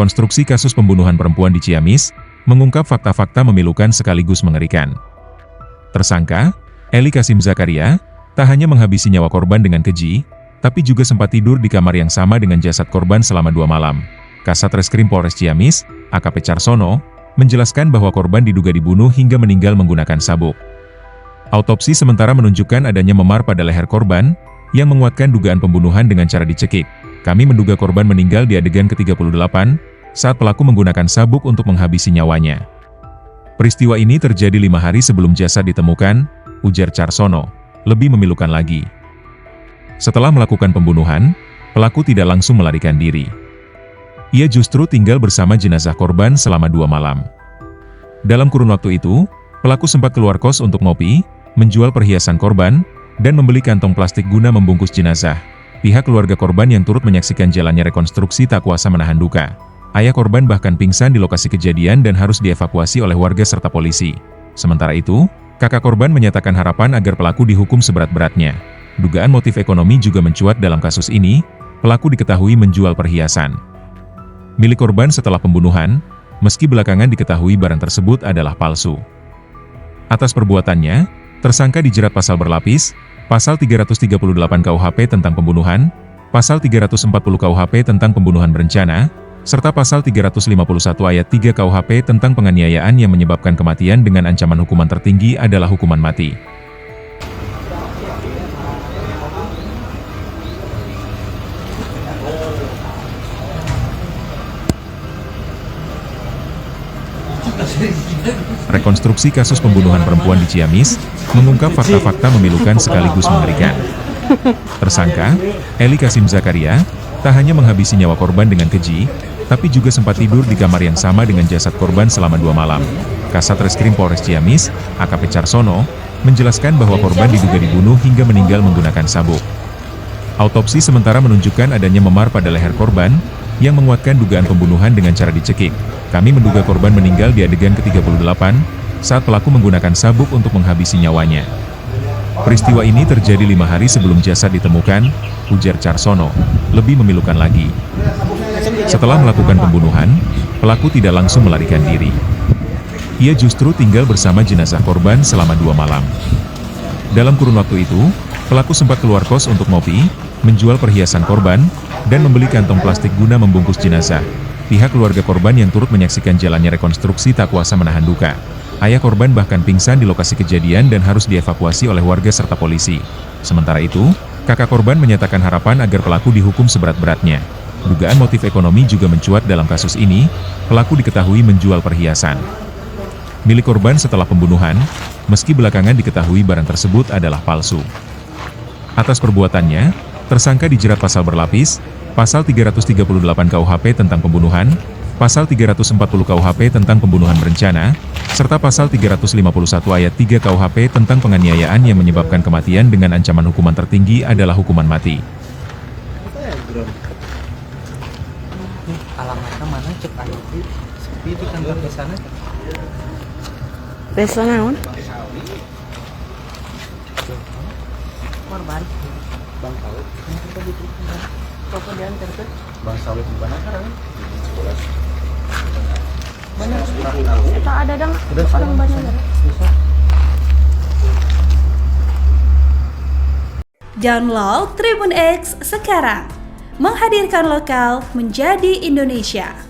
Rekonstruksi kasus pembunuhan perempuan di Ciamis mengungkap fakta-fakta memilukan sekaligus mengerikan. Tersangka, Eli Kasim Zakaria, tak hanya menghabisi nyawa korban dengan keji, tapi juga sempat tidur di kamar yang sama dengan jasad korban selama 2 malam. Kasat Reskrim Polres Ciamis, AKP Carsono, menjelaskan bahwa korban diduga dibunuh hingga meninggal menggunakan sabuk. Autopsi sementara menunjukkan adanya memar pada leher korban, yang menguatkan dugaan pembunuhan dengan cara dicekik. Kami menduga korban meninggal di adegan ke-38, saat pelaku menggunakan sabuk untuk menghabisi nyawanya. Peristiwa ini terjadi 5 hari sebelum jasad ditemukan, ujar Carsono, lebih memilukan lagi. Setelah melakukan pembunuhan, pelaku tidak langsung melarikan diri. Ia justru tinggal bersama jenazah korban selama 2 malam. Dalam kurun waktu itu, pelaku sempat keluar kos untuk ngopi, menjual perhiasan korban, dan membeli kantong plastik guna membungkus jenazah. Pihak keluarga korban yang turut menyaksikan jalannya rekonstruksi tak kuasa menahan duka. Ayah korban bahkan pingsan di lokasi kejadian dan harus dievakuasi oleh warga serta polisi. Sementara itu, kakak korban menyatakan harapan agar pelaku dihukum seberat-beratnya. Dugaan motif ekonomi juga mencuat dalam kasus ini, pelaku diketahui menjual perhiasan milik korban setelah pembunuhan, meski belakangan diketahui barang tersebut adalah palsu. Atas perbuatannya, tersangka dijerat pasal berlapis, pasal 338 KUHP tentang pembunuhan, pasal 340 KUHP tentang pembunuhan berencana, serta pasal 351 ayat 3 KUHP tentang penganiayaan yang menyebabkan kematian dengan ancaman hukuman tertinggi adalah hukuman mati. Rekonstruksi kasus pembunuhan perempuan di Ciamis mengungkap fakta-fakta memilukan sekaligus mengerikan. Tersangka, Eli Kasim Zakaria, tak hanya menghabisi nyawa korban dengan keji, tapi juga sempat tidur di kamar yang sama dengan jasad korban selama 2 malam. Kasat Reskrim Polres Ciamis, AKP Carsono, menjelaskan bahwa korban diduga dibunuh hingga meninggal menggunakan sabuk. Autopsi sementara menunjukkan adanya memar pada leher korban, yang menguatkan dugaan pembunuhan dengan cara dicekik. Kami menduga korban meninggal di adegan ke-38, saat pelaku menggunakan sabuk untuk menghabisi nyawanya. Peristiwa ini terjadi 5 hari sebelum jasad ditemukan, ujar Carsono, lebih memilukan lagi. Setelah melakukan pembunuhan, pelaku tidak langsung melarikan diri. Ia justru tinggal bersama jenazah korban selama 2 malam. Dalam kurun waktu itu, pelaku sempat keluar kos untuk ngopi, menjual perhiasan korban, dan membeli kantong plastik guna membungkus jenazah. Pihak keluarga korban yang turut menyaksikan jalannya rekonstruksi tak kuasa menahan duka. Ayah korban bahkan pingsan di lokasi kejadian dan harus dievakuasi oleh warga serta polisi. Sementara itu, kakak korban menyatakan harapan agar pelaku dihukum seberat-beratnya. Dugaan motif ekonomi juga mencuat dalam kasus ini, pelaku diketahui menjual perhiasan milik korban setelah pembunuhan, meski belakangan diketahui barang tersebut adalah palsu. Atas perbuatannya, tersangka dijerat pasal berlapis, pasal 338 KUHP tentang pembunuhan, pasal 340 KUHP tentang pembunuhan berencana, serta pasal 351 ayat 3 KUHP tentang penganiayaan yang menyebabkan kematian dengan ancaman hukuman tertinggi adalah hukuman mati. Alamatnya mana cek aja sepi di kantor di sana. Desa naon? Korban Bang Sawit. Kok diantarkan? Bang Sawit di mana sekarang? Benar. Kita ada dong orang banyak. Download Tribun X sekarang. Menghadirkan lokal menjadi Indonesia.